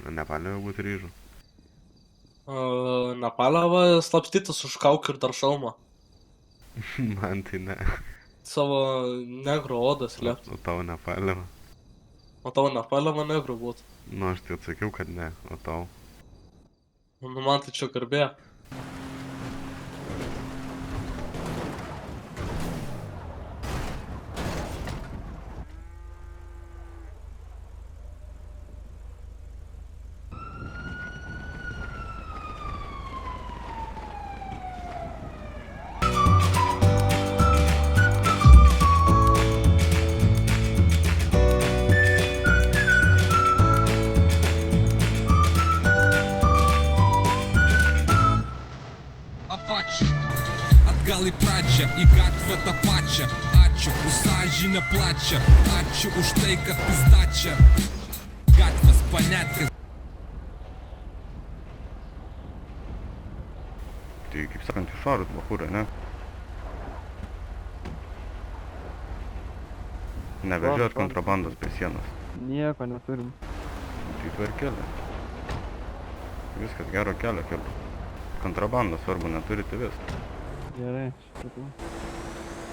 Nepale jau būtų ryžų. Nepale va slapstytis už kaukių ir dar šalmą. Man tai ne. Savo negro odą slėpti. O tau Nepale? O tavo Nepale man negro būtų. Nu, aš tai atsakiau, kad ne. O tau? Nu, man tai čia garbė. Atgal į pradžią, į gatvę tą pačią. Ačiū už sąžinę plačią. Ačiū už tai, kad pizdačia. Gatvės panetkas. Tai kaip sakant, išvarut bahūrą, ne? Nevežiot kontrabandos prie sienos. Nieko neturim. Tai tvarkelė. Viskas gero kelio keliu. Kontrabandos svarbu neturite vis. Gerai, supratau.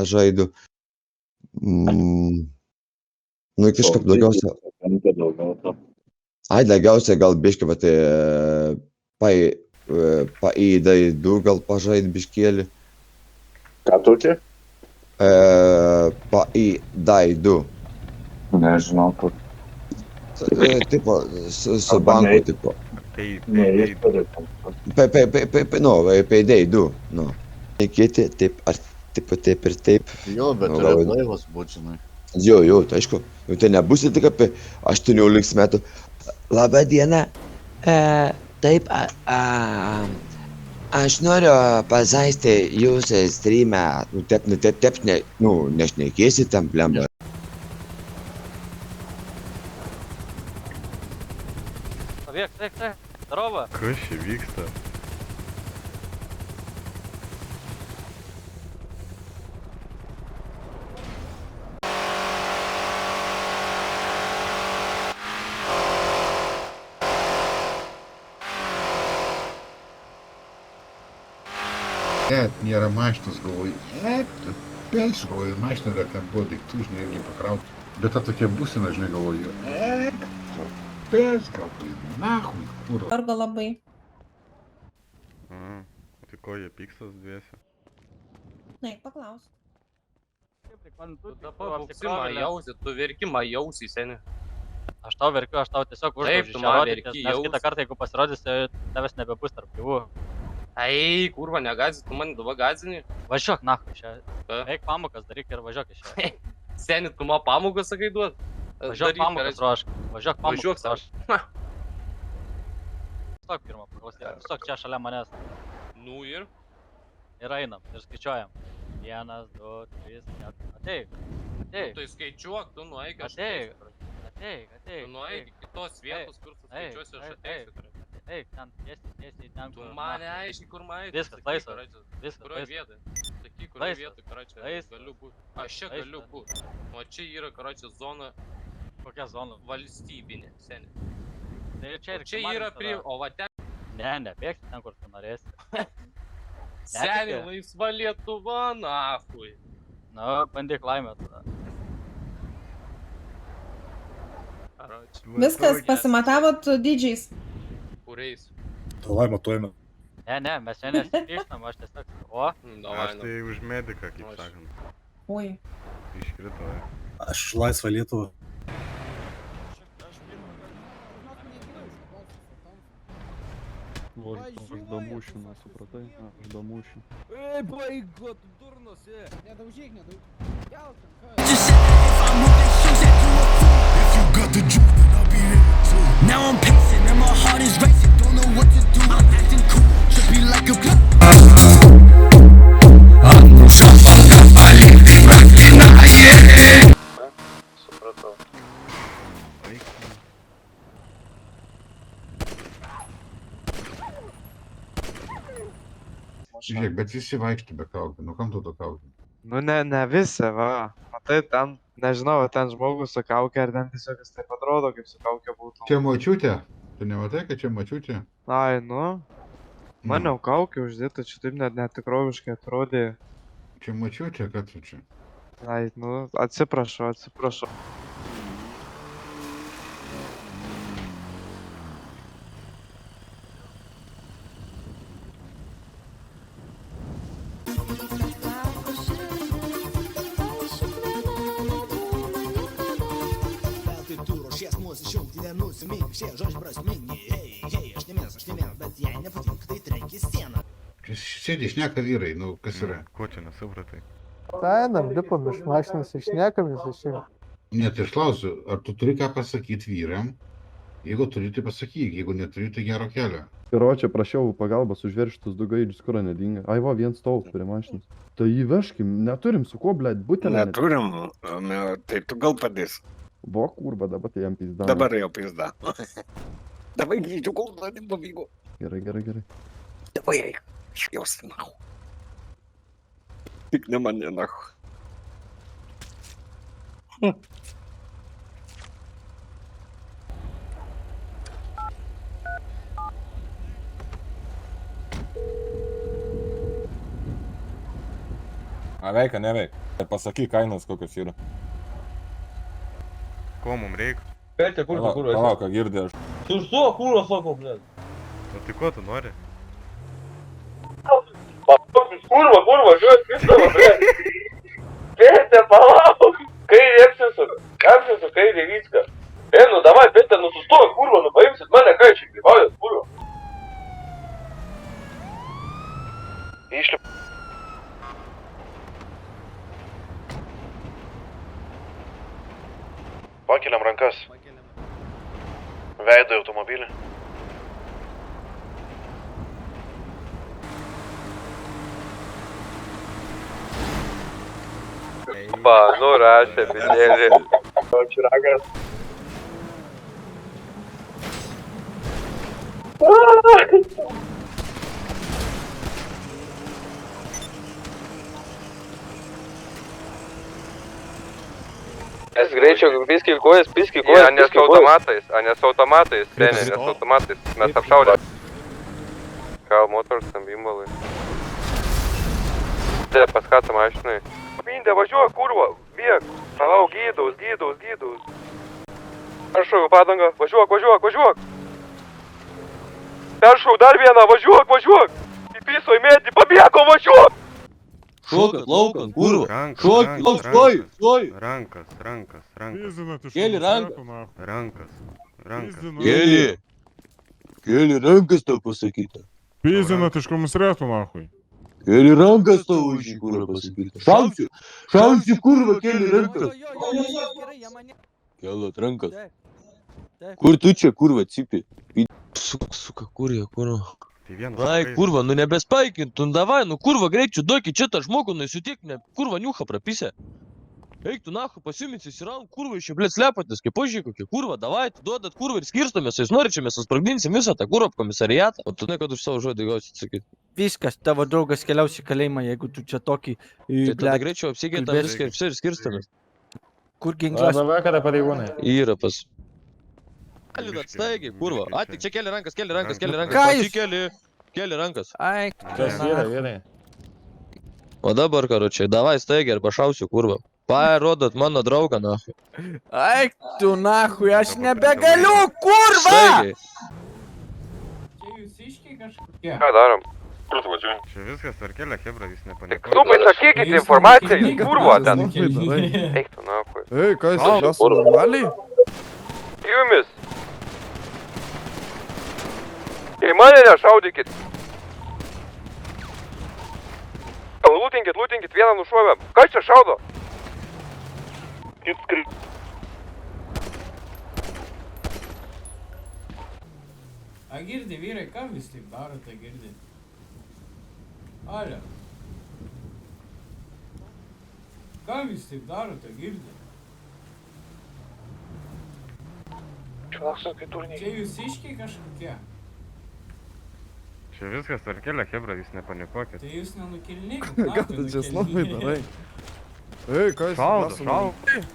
Žaidu. Nu, kažkaip daugiausia. Ai, daugiausia gal biškį, bet paėdai du gal pažaid biškėlį. Ką tu čia? Paėdai du. Nežinau, kur. Tipo, su banku, tipo. Ne, jis turi. Paėdai du, nu. Kiti, taip, ar tipo taip ir taip. Jo, bet Nu, turi gal- blaivas būt, žinai. Jo, tai aišku. Jau tai nebūsi tik apie 18 metų. Labą dieną. Taip, aš noriu pasaisti jūsų streamę. Nešnekėsi tam blemba. Taip, здорово. Kas čia vyksta? Nėra mašinos, galvoju, pėsiu, galvoju, mašina dar ten buvo daiktų, žinai, irgi pakrauti. Bet ta tokia būsina, žinai, galvoju, pės, galvoju, nahui, kur. Vargo labai. Tai ko jie pykstas dviese? Na, paklaus. Tu dabar buksimą jausi, tu verkimą jausi, seni. Aš tau verkiu, aš tau tiesiog uždraudžiu tu čia man rodytis, verki, nes jausi. kitą kartą, jeigu pasirodysi, tavęs nebebus tarp gyvų. Ai, kurva, negazini, tu mane dabar gazini. Važiuok, nahui, čia. Ką? Eik pamokas daryk ir važiuok iš čia. Seni, tu man pamokas sakai duot? Važiuok pamokas ruošk. Važiuok Važiuok pamokas savo. ruošk. Stok pirmą paklausyk. Stok čia šalia manęs. Nu ir? Ir einam. Ir skaičiuojam. 1, 2, 3, 4. Ateik. Ateik. Tai skaičiuok, tu nueik, aš Ateik. ateisiu. Ateik. Ateik. Tu nueik iki tos vietos, kur tu skaičiuosi, aš ateisiu. Eik, ten tiesiai ten. Tu kur mane na- aiškiai, kur man eiti. Viskas, laisvas. Viskas, Kurioje laisvas. vietoje? Sakyk, kurioje Laisvas. vietoje, karočią, Laisvas. galiu būti. Aš čia galiu Laisvas. būti. O čia yra, karočią, zona Kokia zona? valstybinė, seni. Tai čia ir Čia yra prie... O va ten... Ne, nebėgti ten, kur tu norėsi. Seni, Netiki? laisva Lietuva, nahui. Nu, bandyk laimę tada. Karočią, Viskas, pasimatavot su dydžiais. kuriais? Davai, matuojame. Ne, mes čia nesikištam, aš tiesiog... O, Davai, Aš tai už mediką, kaip Aš. sakant. Oi. Iškrito. Aš laisvą Lietuvą. aš damušiu, supratai? Aš damušiu. Ей, байго, tu durnas, Nedaužyk, nedaužyk. Now I'm pacing and my heart is racing. Don't know what to do. I'm acting cool. Should be like a supratau. Žiūrėk, bet visi vaikšto be kaukių. Nu kam tu to kaukių? Nu ne visi, va. Matai, ten, nežinau, ten žmogus su kaukė, ar ten tiesiog jis taip atrodo, kaip su kaukė būtų. Čia močiutė? Tu nematai, kad čia močiutė? Ai, nu. Maniau, kaukė uždėta, čia taip net netikroviškai atrodė. Čia močiutė, kad tu čia? Ai, nu, atsiprašau. Čia sėdi šneka vyrai, nu kas yra? Ko čia nesupratai? Einam, lipam iš mašinos, išniekamės iš čia. Net aš klausiu, ar tu turi ką pasakyti vyram? Jeigu turi, tai pasakyk, jeigu neturi, tai gero kelio. Karočią prašiau pagalbos užverštus du gaidžius, kur nedinga. Ai, va, vien stovus prie mašinos. Tai įvežkim, neturim su ko, blėt, butelį. Neturim, tai tu gal padės. Vo, kurva, dabar tai jam pizda. Dabar jau pizda. Davai greičiau, kol nepavyko. Gerai. Davai eik, šjausi nahu. Tik ne mane nahu. A veikia, neveikia. Pasakyk kainas kokios yra. Ko mums reikia? Palauk, ką girdė aš. Sustok, kūro sako, blėt. O tai ko tu nori? Kurva, žiūrėk, pistava, blėt. Pėtė, palauk. Kairį apsisuk, kairį viską. Nu, davai, pėtė, nu sustok, kurva, nu paimsit mane, ką čia gyvaujat, kurva. Išlip. Pakeliam rankas. Veido į automobilį. Nurašė, pinėlį. Ačiū ragas. Greičiau, piski kojas. A ne su automatais, seniai, ne su automatais. Mes apšaudė. Kal motors, ambimbalai. Pas ką tą mašinai? Pindė, važiuok, kurva, bėg. Palauk, gydaus. Peršau padangą, važiuok. Peršau dar vieną, važiuok. Įpiso į medį, pabėgo, važiuok. Šokat, laukan, kurva. Rankas. Kėli ranką. Rankas. Kėli rankas tau pasakyta. Pizina, iš komisariato, nahui. Kėli rankas tau už jį, kurva, pasakyta. Šausiu, kurva, kėli rankas. Kėlat rankas. Kur tu čia, kurva, cipi? Suka, kurva. Ai, kurva, nu nebespaikint, nu davai, nu kurva, greičiau duokit čia tą žmogų, nu įsutiek, kurva, niucha prapise. Eik tu nahu, pasiumit įsiraun, kurva, iš čia, blėt, slepatis, kaip požiūrė kokie, kurva, davai, duodat kurva ir skirstomės, jūs norit čia, mes susprogdinsim visą tą kurva komisariatą. O tu ne, kad už savo žodį gausit sakyti. Viskas, tavo draugas keliaus į kalėjimą, jeigu tu čia tokį... Tai tada greičiau apsigėtam viską ir skirstomės. Kur ginklas? Kada pareigūnai? Yra pas... Liudat, staigiai, kurva. Tik čia keli rankas. Ką jūs? Keli rankas. Ai, Kas yra? O dabar, karočiai, davai staigiai ir pašausiu, kurva. Parodot mano draugą, nahui. ai, tu nahui, aš nebegaliu, kurva! Staigiai. Čia jūs iškiai kažkokie. Ką darom? Čia viskas tvarkelė, hebra, jūs nepanikuokite. Tu pasakykit informaciją, kurva ten. Eik tu nahui. Ei, kas, mes normaliai? Jumis. Į mane nešaudykit. Lūtinkit, vieną nušovėm. Kas čia šaudo? A girdi, vyrai, ką vis taip darote, girdi? Alio. Ką vis taip darote, girdi? Čia jūs iškiai kažkokie? Čia viskas tvarkelė, hebra, jūs nepanikuokit. Tai jūs nenukilnykit, Ką tu čia slovai darai? Ei, ką jis Šaudo, šaudo.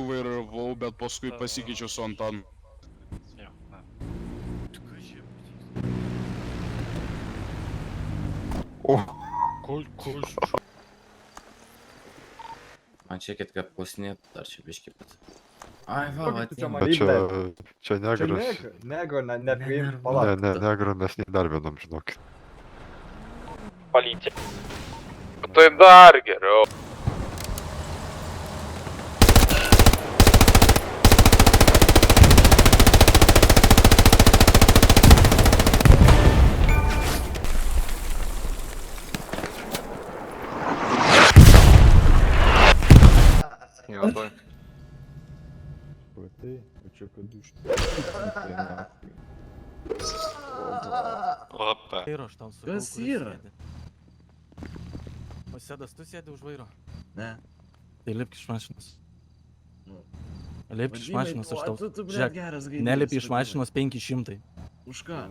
Vairavau, bet paskui pasikeičiau su Antanu. Man čia kad pusnėt, dar čia biškį pat. Ai, va, va, Čia negras. Nego, nepriim, Ne, negro mes nei dar vienam, žinokit. Policija. Tai dar geriau. Tai, o čia kad už... Opa. Ir aš tam sakau. Kas yra? O sėdas, tu sėdi už vairo? Ne. Tai lipk iš mašinos. Nu. Lipk iš mašinos, aš tau... Tu, Žiūrėk, geras nelipi iš mašinos 500. Už ką?